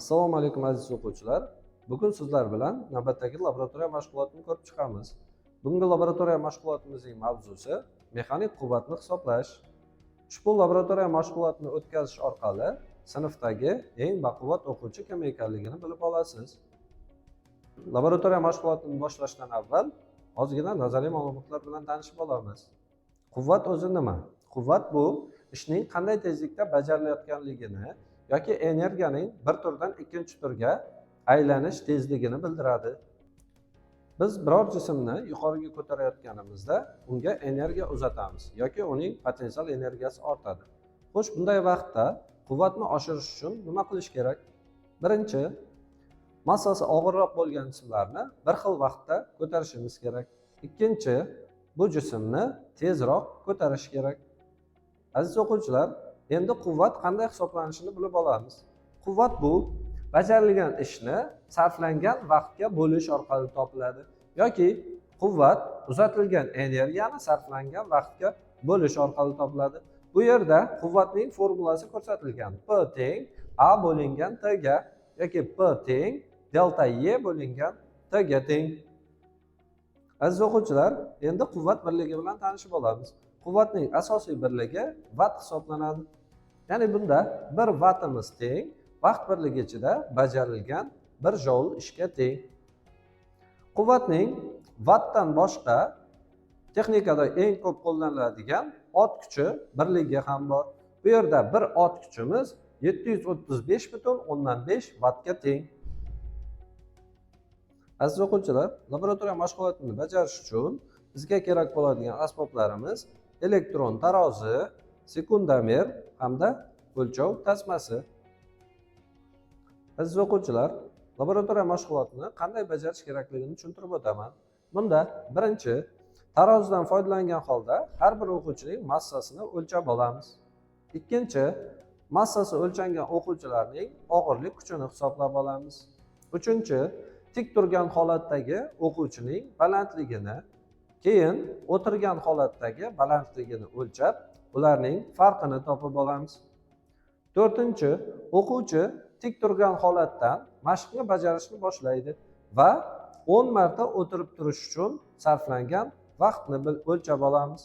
Assalomu alaykum aziz o'quvchilar. Bugun sizlar bilan navbatdagi laboratoriya mashg'ulotini ko'rib chiqamiz. Bugungi laboratoriya mashg'ulotimizning mavzusi mexanik quvvatni hisoblash. Ushbu laboratoriya mashg'ulotini o'tkazish orqali sinfdagi eng baquvvat o'quvchi kim ekanligini bilib olasiz. Laboratoriya mashg'ulotini boshlashdan avval ozgina nazariy ma'lumotlar bilan tanishib olamiz. Quvvat o'zi nima? Quvvat bu ishning qanday tezlikda bajarilayotganligini yoki energiyaning bir turdan ikkinchi turga aylanish tezligini bildiradi. Biz biror jismni yuqoriga ko'tarayotganimizda unga energiya uzatamiz yoki uning potensial energiyasi ortadi. Xo'sh, bunday vaqtda quvvatni oshirish uchun nima qilish kerak? Birinchi, massasi og'irroq bo'lgan jismlarni bir xil vaqtda ko'tarishimiz kerak. Ikkinchi, bu jismni tezroq ko'tarish kerak. Aziz o'quvchilar, endi quvvat qanday hisoblanishini bilib olamiz. Quvvat bu bajarilgan ishni sarflangan vaqtga bo'lish orqali topiladi yoki quvvat uzatilgan energiyani sarflangan vaqtga bo'lish orqali topiladi. Bu yerda quvvatning formulasi ko'rsatilgan. P teng A bo'lingan T ga yoki P teng delta Y bo'lingan T ga teng. Aziz o'quvchilar, endi quvvat birligi bilan tanishib olamiz. Quvvatning asosiy birligi vatt hisoblanadi. Ya'ni bunda 1 vattimiz teng vaqt birligi ichida bajarilgan 1 joul ishga teng. Quvvatning vattdan boshqa texnikada eng ko'p qo'llaniladigan ot kuchi birligi ham bor. Bu yerda bir ot kuchimiz 735,5 vattga teng. Aziz o'quvchilar, laboratoriya mashg'ulotini bajarish uchun bizga kerak bo'ladigan asboblarimiz elektron tarozi, sekundomer hamda o'lchov tasmasi. Aziz o'quvchilar, laboratoriya mashg'ulotini qanday bajarish kerakligini tushuntirib o'taman. Bunda birinchi, tarozidan foydalangan holda har bir o'quvchining massasini o'lchab olamiz. Ikkinchi, massasi o'lchangan o'quvchilarning og'irlik kuchini hisoblab olamiz. Uchinchi, tik turgan holatdagi o'quvchining balandligini, keyin o'tirgan holatdagi balandligini o'lchab, ularning farqini topib olamiz. To'rtinchi, o'quvchi tik turgan holatdan mashqni bajarishni boshlaydi va 10 marta o'tirib turish uchun sarflangan vaqtni o'lchab olamiz.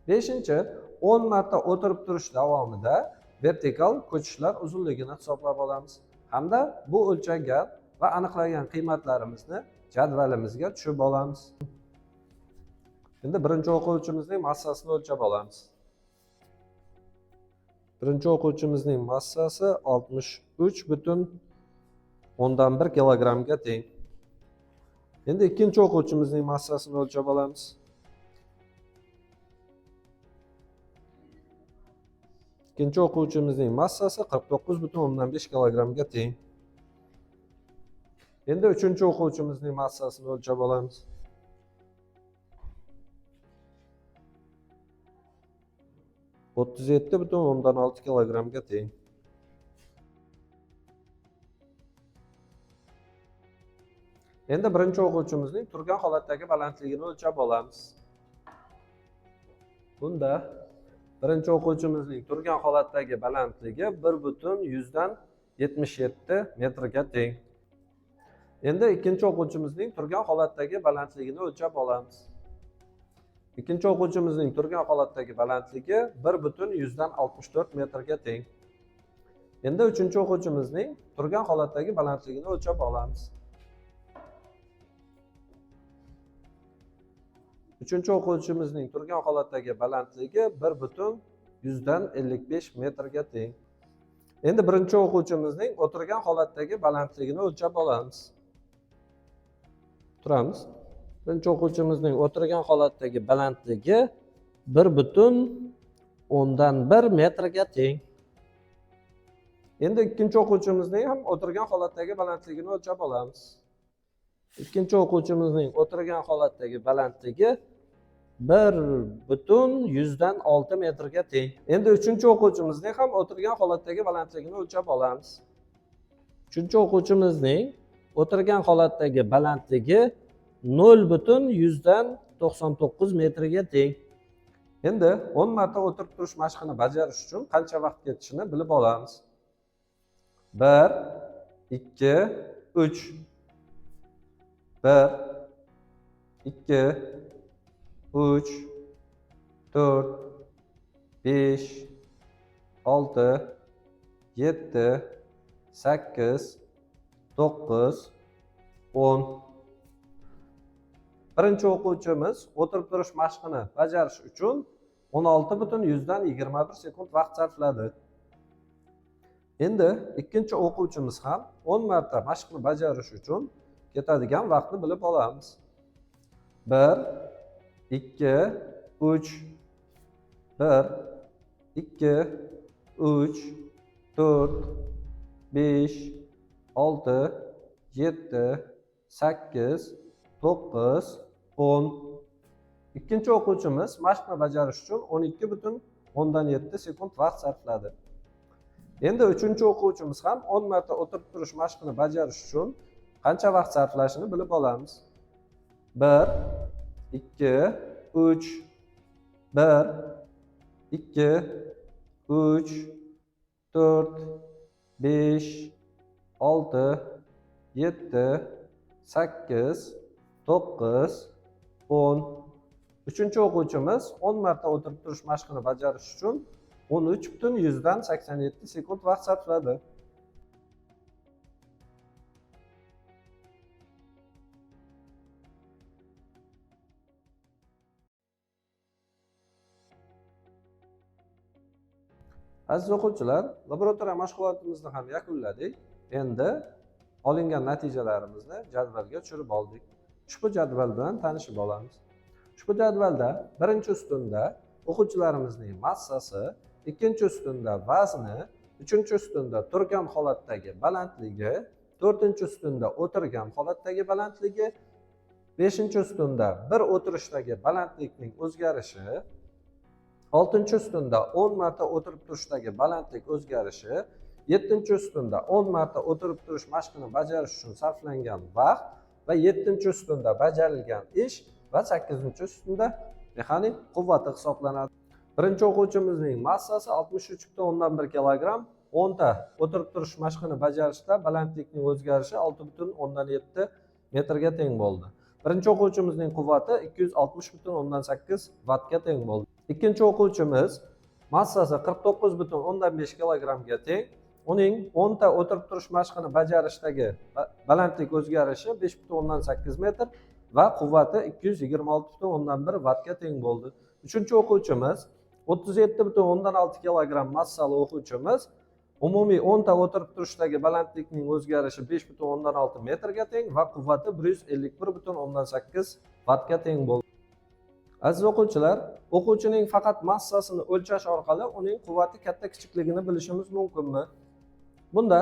Beshinchi, 10 marta o'tirib turish davomida vertikal ko'chishlar uzunligini hisoblab olamiz hamda bu o'lchangan va aniqlagan qiymatlarimizni jadvalimizga tushib olamiz. Endi birinchi o'quvchimizning massasini o'lchab olamiz. Birinchi o'quvchimizning massasi 63,1 kilogrammga teng. Endi ikkinchi o'quvchimizning massasini o'lchab olamiz. Ikkinchi o'quvchimizning massasi 49,5 kilogrammga teng. Endi uchinchi o'quvchimizning massasini o'lchab olamiz. O'ttiz 37,6 kilogrammga teng. Endi birinchi o'quvchimizning turgan holatdagi balandligini o'lchab olamiz. Bunda birinchi o'quvchimizning turgan holatdagi balandligi 1,77 metrga teng. Endi ikkinchi o'quvchimizning turgan holatdagi balandligini o'lchab olamiz. Ikkinchi o'quvchimizning turgan holatdagi balandligi 1,64 metrga teng. Endi uchinchi o'quvchimizning turgan holatdagi balandligini o'lchab olamiz. Uchinchi o'quvchimizning turgan holatdagi balandligi 1,55 metrga teng. Endi birinchi o'quvchimizning o'tirgan holatdagi balandligini o'lchab olamiz. Turamiz. Birinchi o'quvchimizning o'tirgan holatdagi balandligi 1,1 metrga teng. Endi ikkinchi o'quvchimizning ham o'tirgan holatdagi balandligini o'lchab olamiz. Ikkinchi o'quvchimizning o'tirgan holatdagi balandligi 1,6 metrga teng. Endi uchinchi o'quvchimizning ham o'tirgan holatdagi balandligini o'lchab olamiz. Uchinchi o'quvchimizning o'tirgan holatdagi balandligi 0,99 metrga teng. Endi 10 marta o'tirib turish mashqini bajarish uchun qancha vaqt ketishini bilib olamiz. 1, 2, 3. 1, 2, 3, 4, 5, 6, 7, 8, 9, 10. Birinchi o'quvchimiz o'tirib turish mashqini bajarish uchun 16,21 sekund vaqt sarfladi. Endi ikkinchi o'quvchimiz ham 10 marta mashqni bajarish uchun ketadigan vaqtni bilib olamiz. 1, 2, 3, 1, 2, 3, 4, 5, 6, 7, 8, 9, 10. İkinci o'quvchimiz mashqni bajarish uchun 12,7 sekund vaqt sarfladi. Endi uchinchi o'quvchimiz ham 10 marta o'tirib turish mashqini bajarish uchun qancha vaqt sarflashini bilib olamiz. 1, 2, 3, 1, 2, 3, 4, 5, 6, 7, 8, 9, 10. Üçüncü o'quvchimiz 10 marta o'tirib turish mashqini bajarish uchun 13,87 sekund vaqt sarfladi. Aziz o'quvchilar, laboratoriya mashg'ulotimizni ham yakunladik. Endi olingan natijalarimizni jadvalga tushirib oldik. Ushbu jadval bilan tanishib olamiz. Ushbu jadvalda birinchi ustunda o'quvchilarimizning massasi, ikkinchi ustunda vazni, uchinchi ustunda turgan holatdagi balandligi, to'rtinchi ustunda o'tirgan holatdagi balandligi, beshinchi ustunda bir o'tirishdagi balandlikning o'zgarishi, oltinchi ustunda 10 marta o'tirib turishdagi balandlik o'zgarishi, yettinchi ustunda 10 marta o'tirib turish mashqini bajarish uchun sarflangan vaqt va yettinchi ustunda bajarilgan ish va 8-chi ustunda mexanik quvvati hisoblanadi. Birinchi o'quvchimizning massasi 63,1 kilogramm, 10 ta o'tirib turish mashqini bajarishda balandlikning o'zgarishi 6,7 metrga teng bo'ldi. Birinchi o'quvchimizning quvvati 260,8 vattga teng bo'ldi. Ikkinchi o'quvchimiz massasi 49,5 kilogrammga teng. Uning 10 ta o'tirib turish mashqini bajarishdagi balandlik o'zgarishi 5,8 metr va quvvati 226,1 vattga teng bo'ldi. Uchinchi o'quvchimiz 37,6 kilogramm massali o'quvchimiz umumiy 10 ta o'tirib turishdagi balandlikning o'zgarishi 5,6 metrga teng va quvvati 151,8 vattga teng bo'ldi. Aziz o'quvchilar, o'quvchining faqat massasini o'lchash orqali uning quvvati katta kichikligini bilishimiz mumkinmi? Bunda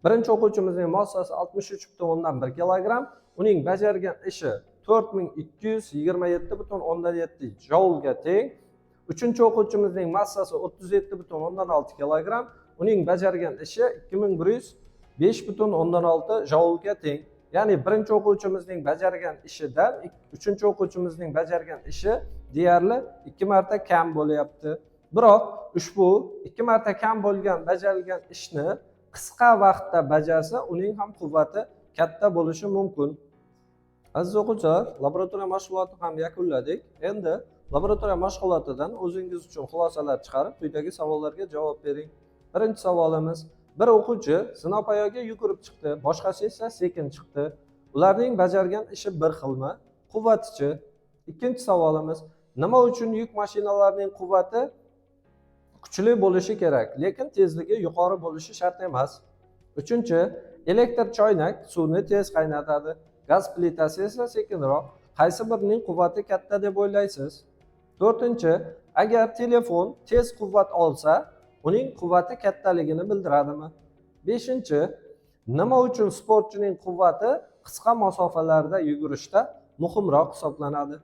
birinchi o'quvchimizning massasi 63,1 kilogramm, uning bajargan ishi 4227,7 joulga teng. Uchinchi o'quvchimizning massasi 37,6 kilogramm, uning bajargan ishi 2105,6 joulga teng. Ya'ni birinchi o'quvchimizning bajargan ishidan uchinchi o'quvchimizning bajargan ishi deyarli 2 marta kam bo'lyapti. Biroq ushbu 2 marta kam bo'lgan bajarilgan ishni qisqa vaqtda bajarsa, uning ham quvvati katta bo'lishi mumkin. Aziz o'quvchilar, laboratoriya mashg'ulotini ham yakunladik. Endi laboratoriya mashg'ulotidan o'zingiz uchun xulosalar chiqarib, quyidagi savollarga javob bering. Birinchi savolimiz: bir o'quvchi zinapoyaga yugurib chiqdi, boshqasi esa sekin chiqdi. Ularning bajargan ishi bir xilmi? Quvvatichi? Ikkinchi savolimiz: nima uchun yuk mashinalarining quvvati kuchli bo'lishi kerak, lekin tezligi yuqori bo'lishi shart emas? Uchinchi: elektr choynak suvni tez qaynatadi, gaz plitasi esa sekinroq. Qaysi birining quvvati katta deb o'ylaysiz? To'rtinchi: agar telefon tez quvvat olsa, uning quvvati kattaligini bildiradimi? Beshinchi: nima uchun sportchining quvvati qisqa masofalarda yugurishda muhimroq hisoblanadi?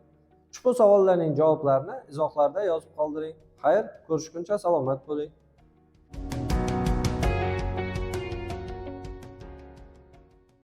Ushbu savollarning javoblarini izohlarda yozib qoldiring. Xayr, ko'rishguncha salomat bo'ling.